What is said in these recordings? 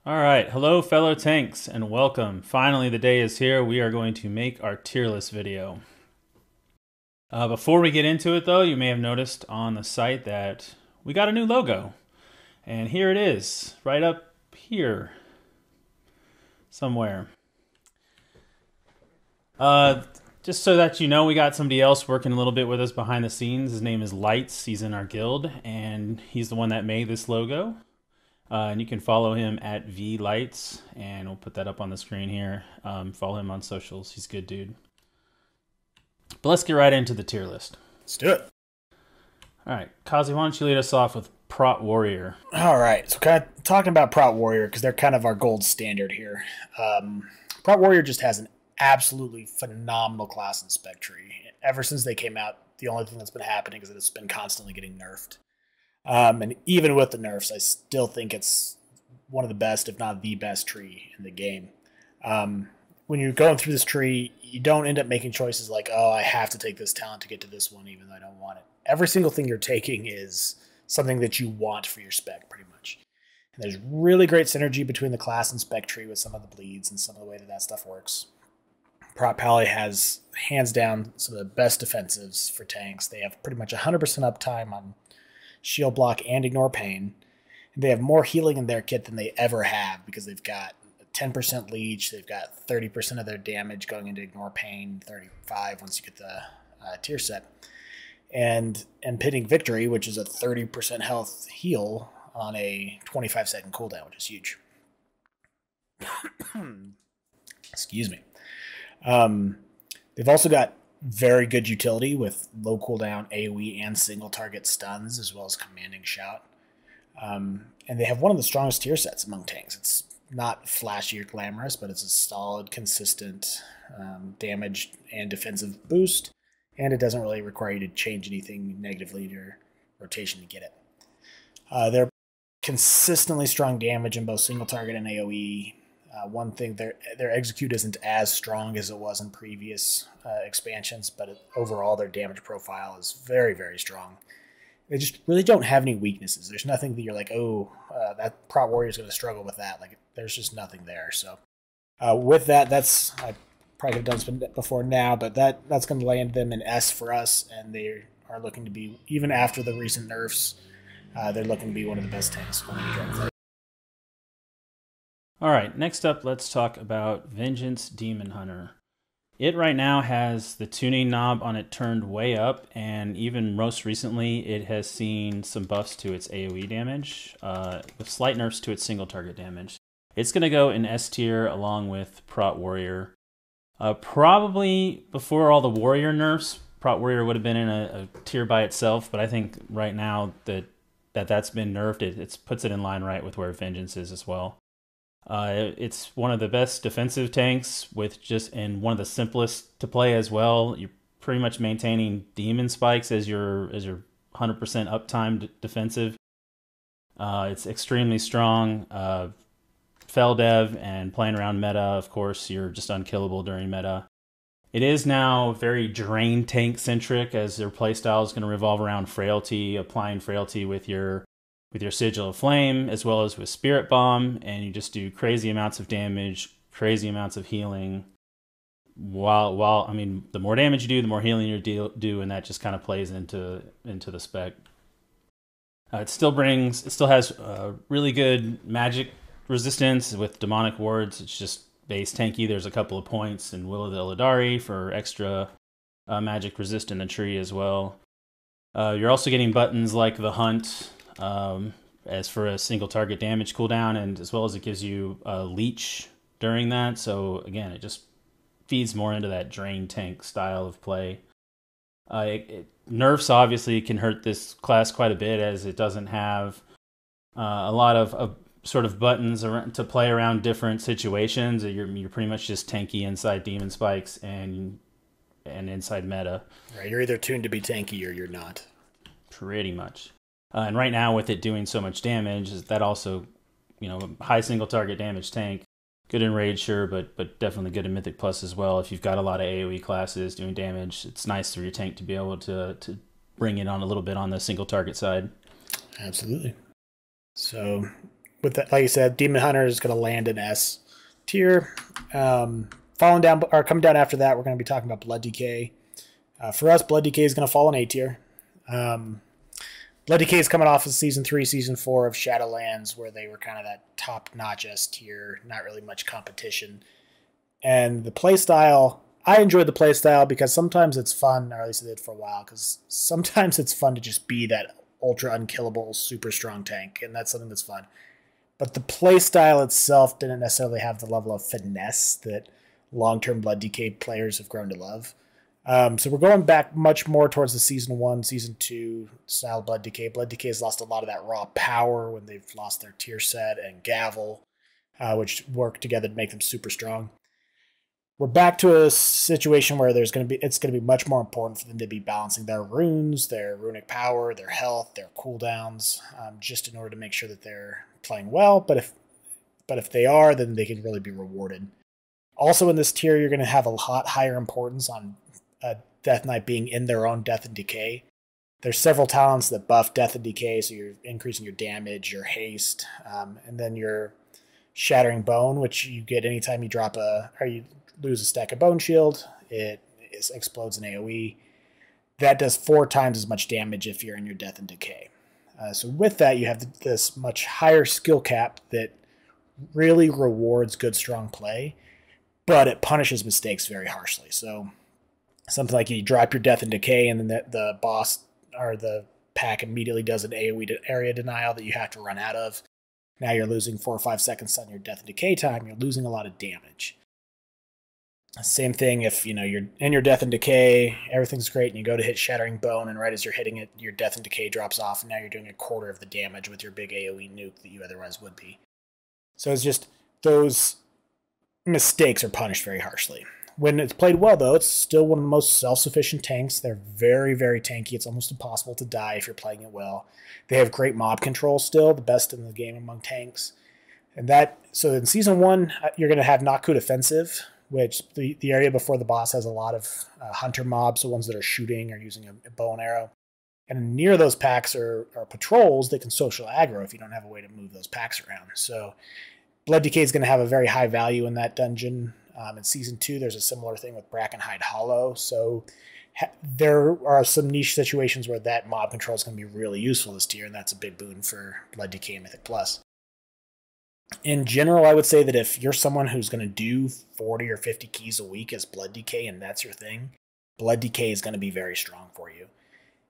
All right, hello fellow tanks and welcome. Finally the day is here. We are going to make our tier list video. Before we get into it though, you may have noticed on the site that we got a new logo. And here it is, right up here somewhere. Just so that you know, we got somebody else working a little bit with us behind the scenes. His name is Lights. He's in our guild and he's the one that made this logo. And you can follow him at VLights, and we'll put that up on the screen here. Follow him on socials. He's a good dude. But let's get right into the tier list. Let's do it. All right, Kazi, why don't you lead us off with Prot Warrior? All right, so kind of talking about Prot Warrior, because they're kind of our gold standard here. Prot Warrior just has an absolutely phenomenal class in spec tree. Ever since they came out, the only thing that's been happening is that it's been constantly getting nerfed. And even with the nerfs, I still think it's one of the best, if not the best tree in the game. When you're going through this tree, you don't end up making choices like, oh, I have to take this talent to get to this one, even though I don't want it. Every single thing you're taking is something that you want for your spec, pretty much. And there's really great synergy between the class and spec tree with some of the bleeds and some of the way that that stuff works. Prot Pally has, hands down, some of the best defensives for tanks. They have pretty much 100% uptime on shield block and ignore pain. They have more healing in their kit than they ever have because they've got 10% leech, they've got 30% of their damage going into ignore pain, 35 once you get the tier set, and Impending Victory, which is a 30% health heal on a 25-second cooldown, which is huge. Excuse me. They've also got very good utility with low cooldown AoE and single target stuns, as well as commanding shout. And they have one of the strongest tier sets among tanks. It's not flashy or glamorous, but it's a solid, consistent damage and defensive boost, and it doesn't really require you to change anything negatively to your rotation to get it. They're consistently strong damage in both single target and AoE. One thing, their execute isn't as strong as it was in previous expansions, but overall their damage profile is very, very strong. They just really don't have any weaknesses. There's nothing that you're like, oh, that Prot Warrior is going to struggle with that. Like, there's just nothing there. So with that, I probably have done some before now, but that's going to land them in S for us, and they are looking to be, even after the recent nerfs, they're looking to be one of the best tanks going to Dragonflight. All right, next up, let's talk about Vengeance Demon Hunter. It right now has the tuning knob on it turned way up, and even most recently, it has seen some buffs to its AoE damage, with slight nerfs to its single target damage. It's going to go in S tier along with Prot Warrior. Probably before all the Warrior nerfs, Prot Warrior would have been in a tier by itself, but I think right now that's been nerfed, it puts it in line right with where Vengeance is as well. It's one of the best defensive tanks and one of the simplest to play as well. You're pretty much maintaining demon spikes as your 100% uptime defensive. It's extremely strong. Fel dev and playing around meta, of course, you're just unkillable during meta. It is now very drain tank centric, as their playstyle is going to revolve around frailty, applying frailty with your Sigil of Flame, as well as with Spirit Bomb, and you just do crazy amounts of damage, crazy amounts of healing. While I mean, the more damage you do, the more healing you do, and that just kind of plays into the spec. It still has really good magic resistance with demonic wards. It's just base tanky. There's a couple of points in Will of the Illidari for extra magic resist in the tree as well. You're also getting buttons like the Hunt, as for a single target damage cooldown, and as well as it gives you a leech during that. So again, it just feeds more into that drain tank style of play. Nerfs obviously can hurt this class quite a bit, as it doesn't have a lot of sort of buttons to play around different situations. You're pretty much just tanky inside demon spikes and inside meta. Right, you're either tuned to be tanky or you're not. Pretty much. And right now, with it doing so much damage, that also, high single target damage tank. Good in Raid, sure, but definitely good in Mythic Plus as well. If you've got a lot of AoE classes doing damage, it's nice for your tank to be able to bring it on a little bit on the single target side. Absolutely. So with that, like you said, Demon Hunter is going to land in S tier. Falling down or coming down after that, we're going to be talking about Blood Decay. For us, Blood Decay is going to fall in A tier. Blood Decay is coming off of Season 3, Season 4 of Shadowlands, where they were kind of that top-notch S tier, not really much competition. And the playstyle, I enjoyed the playstyle because sometimes it's fun, or at least I did for a while, because sometimes it's fun to just be that ultra unkillable, super strong tank, and that's something that's fun. But the playstyle itself didn't necessarily have the level of finesse that long-term Blood Decay players have grown to love. So we're going back much more towards the Season 1, Season 2 style Blood Decay. Blood Decay has lost a lot of that raw power when they've lost their tier set and Gavel, which work together to make them super strong. We're back to a situation where it's going to be much more important for them to be balancing their runes, their runic power, their health, their cooldowns, just in order to make sure that they're playing well. But if they are, then they can really be rewarded. Also in this tier, you're going to have a lot higher importance on Death Knight being in their own Death and Decay. There's several talents that buff Death and Decay, so you're increasing your damage, your haste, and then your Shattering Bone, which you get anytime you drop you lose a stack of Bone Shield. It explodes in AoE. That does 4 times as much damage if you're in your Death and Decay. So with that, you have this much higher skill cap that really rewards good, strong play, but it punishes mistakes very harshly. So something like you drop your Death and Decay, and then the boss or the pack immediately does an AoE area denial that you have to run out of. Now you're losing 4 or 5 seconds on your Death and Decay time. You're losing a lot of damage. Same thing if you're in your Death and Decay, everything's great, and you go to hit Shattering Bone, and right as you're hitting it, your Death and Decay drops off, and now you're doing a quarter of the damage with your big AoE nuke that you otherwise would be. So it's just those mistakes are punished very harshly. When it's played well, though, it's still one of the most self-sufficient tanks. They're very, very tanky. It's almost impossible to die if you're playing it well. They have great mob control still, the best in the game among tanks. So in Season 1, you're going to have not good offensive, which the area before the boss has a lot of hunter mobs, the ones that are shooting or using a bow and arrow. And near those packs are patrols that can social aggro if you don't have a way to move those packs around. So Blood Decay is going to have a very high value in that dungeon. In Season 2, there's a similar thing with Brackenhide Hollow. So there are some niche situations where that mob control is going to be really useful this tier, and that's a big boon for Blood Decay and Mythic Plus. In general, I would say that if you're someone who's going to do 40 or 50 keys a week as Blood Decay and that's your thing, Blood Decay is going to be very strong for you.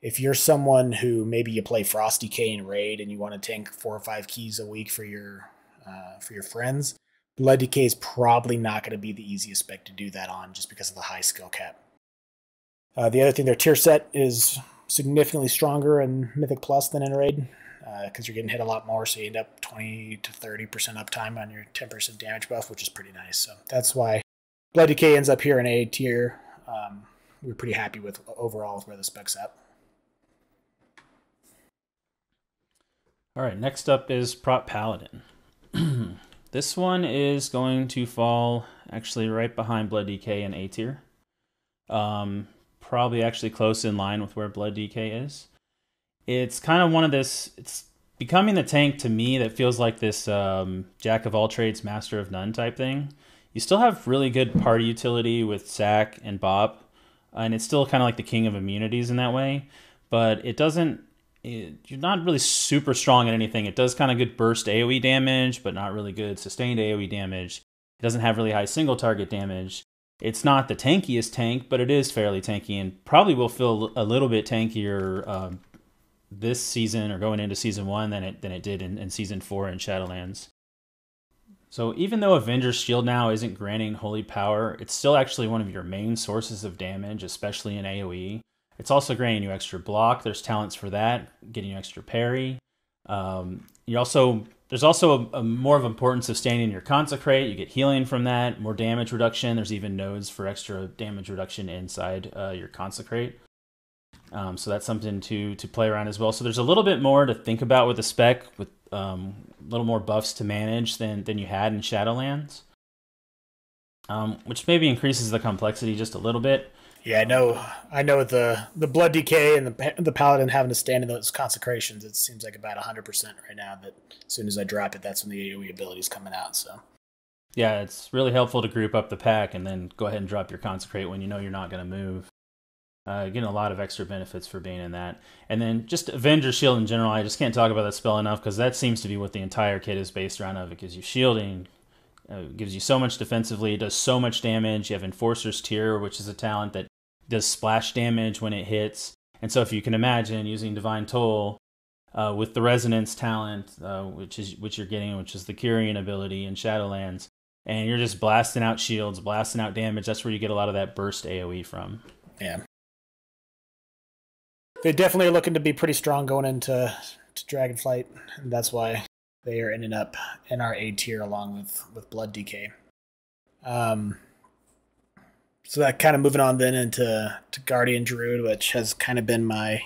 If you're someone who maybe you play Frost Decay in Raid and you want to tank 4 or 5 keys a week for your friends, Blood Decay is probably not going to be the easiest spec to do that on just because of the high skill cap. The other thing, their tier set is significantly stronger in Mythic Plus than in Raid, because you're getting hit a lot more, so you end up 20 to 30% uptime on your 10% damage buff, which is pretty nice. So that's why Blood Decay ends up here in A tier. We're pretty happy with overall with where the spec's at. All right, next up is Prot Paladin. This one is going to fall actually right behind Blood Decay in A tier. Probably actually close in line with where Blood Decay is. It's kind of it's becoming the tank to me that feels like this jack of all trades, master of none type thing. You still have really good party utility with Sack and Bop, and it's still kind of like the king of immunities in that way, but you're not really super strong at anything. It does kind of good burst AoE damage, but not really good sustained AoE damage. It doesn't have really high single target damage. It's not the tankiest tank, but it is fairly tanky and probably will feel a little bit tankier this season or going into Season 1 than it did in Season 4 in Shadowlands. So even though Avenger's Shield now isn't granting holy power, it's still actually one of your main sources of damage, especially in AoE. It's also granting you extra block. There's talents for that, getting you extra parry. There's also a more of importance sustaining your Consecrate. You get healing from that, more damage reduction. There's even nodes for extra damage reduction inside your Consecrate. So that's something to play around as well. So there's a little bit more to think about with the spec, with a little more buffs to manage than you had in Shadowlands, which maybe increases the complexity just a little bit. Yeah, I know the blood decay and the paladin having to stand in those consecrations. It seems like about 100% right now. That as soon as I drop it, that's when the AOE ability is coming out. So Yeah, it's really helpful to group up the pack and then go ahead and drop your consecrate when you know you're not going to move. Getting a lot of extra benefits for being in that. And then just Avenger Shield in general, I just can't talk about that spell enough because that seems to be what the entire kit is based around of. It gives you shielding, gives you so much defensively, it does so much damage. You have Enforcer's Tear, which is a talent that does splash damage when it hits. And so if you can imagine using Divine Toll with the Resonance talent, which you're getting, which is the Kyrian ability in Shadowlands, and you're just blasting out shields, blasting out damage, that's where you get a lot of that burst AoE from. yeah, they definitely are looking to be pretty strong going into Dragonflight, and that's why they are ending up in our A tier along with Blood Decay. So that kind of moving on then into Guardian Druid, which has kind of been my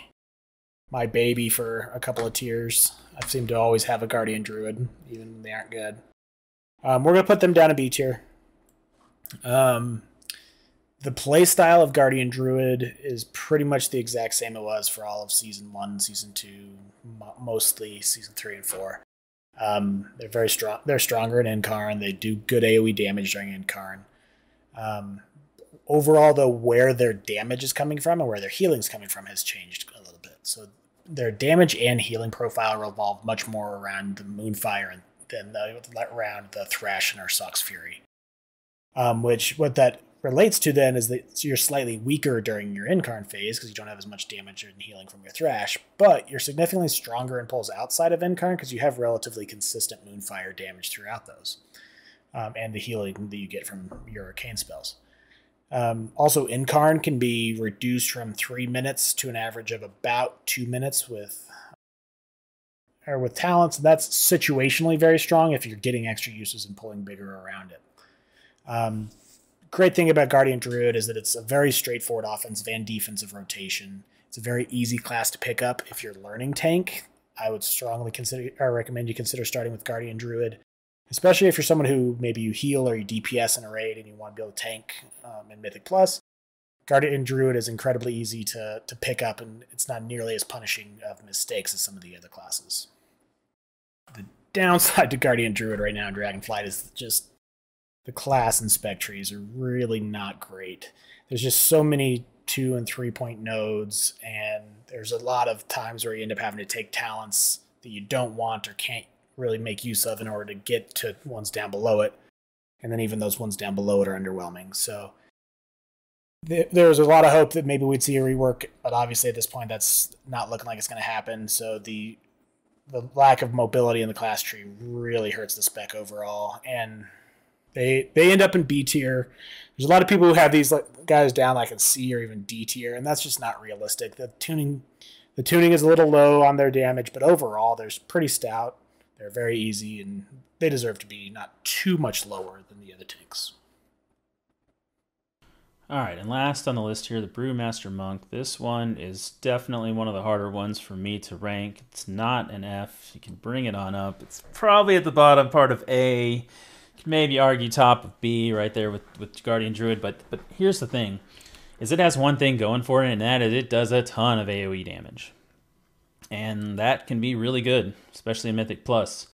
baby for a couple of tiers. I seem to always have a Guardian Druid, even when they aren't good. We're going to put them down a B tier. The play style of Guardian Druid is pretty much the exact same it was for all of Season 1, Season 2, mostly Season 3 and 4. They're very strong. They're stronger in Incarn. They do good AoE damage during Incarn. Overall, though, where their damage is coming from and where their healing is coming from has changed a little bit. So their damage and healing profile revolve much more around the Moonfire than around the Thrash and Arsoc's Fury. What that relates to then is that you're slightly weaker during your Incarn phase because you don't have as much damage and healing from your Thrash, but you're significantly stronger in pulls outside of Incarn because you have relatively consistent Moonfire damage throughout those, and the healing that you get from your arcane spells. Also, Incarn can be reduced from 3 minutes to an average of about 2 minutes with talents, and that's situationally very strong if you're getting extra uses and pulling bigger around it. Great thing about Guardian Druid is that it's a very straightforward offensive and defensive rotation. It's a very easy class to pick up if you're learning tank. I would strongly recommend you consider starting with Guardian Druid, especially if you're someone who maybe you heal or you DPS in a raid and you want to be able to tank in Mythic Plus. Guardian Druid is incredibly easy to pick up, and it's not nearly as punishing of mistakes as some of the other classes. The downside to Guardian Druid right now in Dragonflight is just the class and spec trees are really not great. There's just so many 2 and 3 point nodes, and there's a lot of times where you end up having to take talents that you don't want or can't really make use of in order to get to ones down below it. And then even those ones down below it are underwhelming. So there was a lot of hope that maybe we'd see a rework, but obviously at this point that's not looking like it's going to happen. So the lack of mobility in the class tree really hurts the spec overall, and they end up in B tier. There's a lot of people who have these guys down like in C or even D tier, and that's just not realistic. The tuning is a little low on their damage, but overall they're pretty stout. They're very easy, and they deserve to be not too much lower than the other tanks. All right, and last on the list here, the Brewmaster Monk. This one is definitely one of the harder ones for me to rank. It's not an F. You can bring it on up. It's probably at the bottom part of A. You can maybe argue top of B right there with Guardian Druid, but here's the thing, is it has one thing going for it, and that is it does a ton of AoE damage. And that can be really good, especially in Mythic Plus.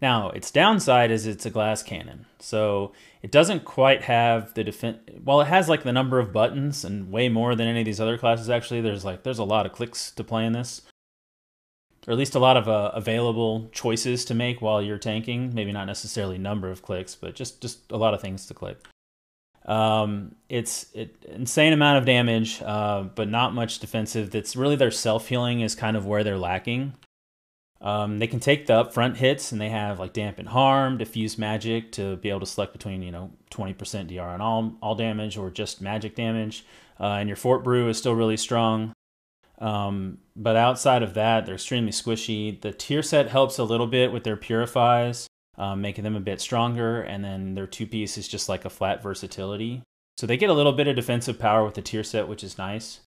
Now, its downside is it's a glass cannon. So it doesn't quite have the defense. While it has like the number of buttons and way more than any of these other classes, actually, there's a lot of clicks to play in this. Or at least a lot of available choices to make while you're tanking. Maybe not necessarily number of clicks, but just a lot of things to click. It's insane amount of damage, but not much defensive. That's really their self-healing is kind of where they're lacking. They can take the upfront hits, and they have like Dampen Harm, Diffuse Magic to be able to select between 20% DR on all damage or just magic damage. And your Fort Brew is still really strong. But outside of that, they're extremely squishy. The tier set helps a little bit with their Purifies, making them a bit stronger, and then their 2-piece is just like a flat versatility. So they get a little bit of defensive power with the tier set, which is nice.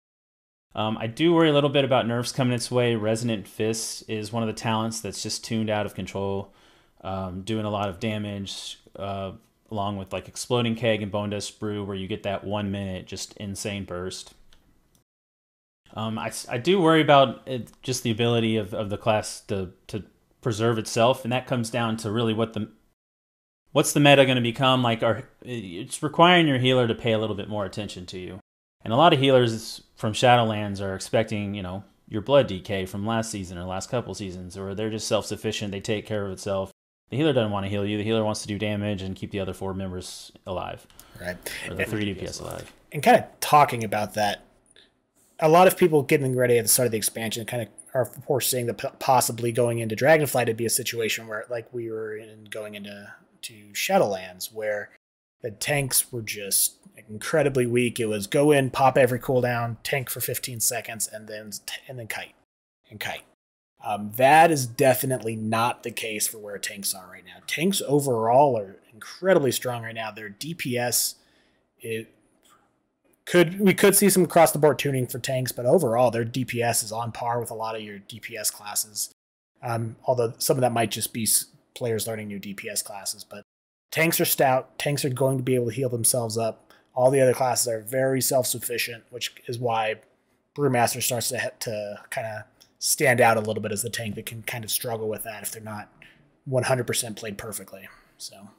I do worry a little bit about nerfs coming its way. Resonant Fist is one of the talents that's just tuned out of control, doing a lot of damage. along with like Exploding Keg and Bone Dust Brew, where you get that 1 minute just insane burst. I do worry about just the ability of the class to preserve itself, and that comes down to really what's the meta going to become. Like, it's requiring your healer to pay a little bit more attention to you, and a lot of healers from Shadowlands are expecting, you know, your blood DK from last season or last couple seasons, or they're just self-sufficient, they take care of itself. The healer doesn't want to heal you. The healer wants to do damage and keep the other 4 members alive, right? Or the 3 DPS alive. And kind of talking about that, a lot of people getting ready at the start of the expansion kind of are foreseeing that possibly going into Dragonflight would be a situation where, like we were in going into Shadowlands, where the tanks were just incredibly weak. It was go in, pop every cooldown, tank for 15 seconds, and then kite. That is definitely not the case for where tanks are right now. Tanks overall are incredibly strong right now. Their DPS, we could see some across the board tuning for tanks, but overall their DPS is on par with a lot of your DPS classes. Although some of that might just be players learning new DPS classes, but tanks are stout. Tanks are going to be able to heal themselves up. All the other classes are very self-sufficient, which is why Brewmaster starts to kind of stand out a little bit as the tank that can kind of struggle with that if they're not 100% played perfectly. So.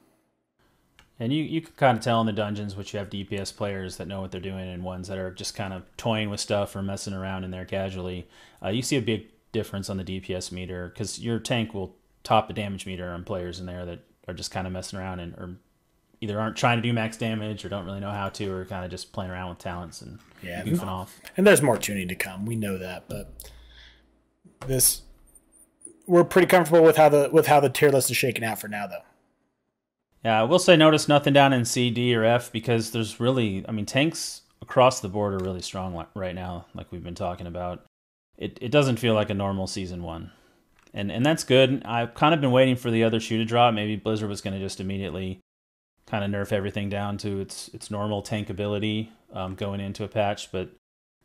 And you can kind of tell in the dungeons which you have DPS players that know what they're doing and ones that are just kind of toying with stuff or messing around in there casually. You see a big difference on the DPS meter because your tank will top the damage meter on players in there that are just kind of messing around or either aren't trying to do max damage or don't really know how to, or kind of just playing around with talents and goofing off. And there's more tuning to come. We know that, but we're pretty comfortable with how the tier list is shaking out for now, though. Yeah, I will say notice nothing down in C, D, or F because there's really, I mean, tanks across the board are really strong right now, like we've been talking about. It doesn't feel like a normal Season 1. And that's good. I've kind of been waiting for the other shoe to drop. Maybe Blizzard was going to just immediately kind of nerf everything down to its normal tank ability going into a patch, but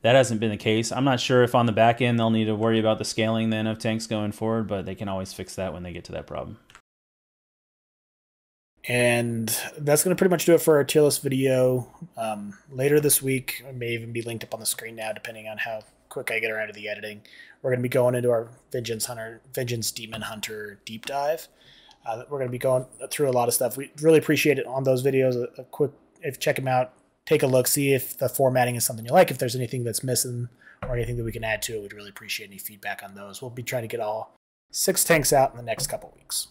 that hasn't been the case. I'm not sure if on the back end they'll need to worry about the scaling then of tanks going forward, but they can always fix that when they get to that problem. And that's going to pretty much do it for our tier list video. Later this week, it may even be linked up on the screen now, depending on how quick I get around to the editing. We're going to be going into our Vengeance Demon Hunter deep dive. We're going to be going through a lot of stuff. We really appreciate it on those videos. A quick, check them out, take a look, see if the formatting is something you like, if there's anything that's missing or anything that we can add to it. We'd really appreciate any feedback on those. We'll be trying to get all 6 tanks out in the next couple weeks.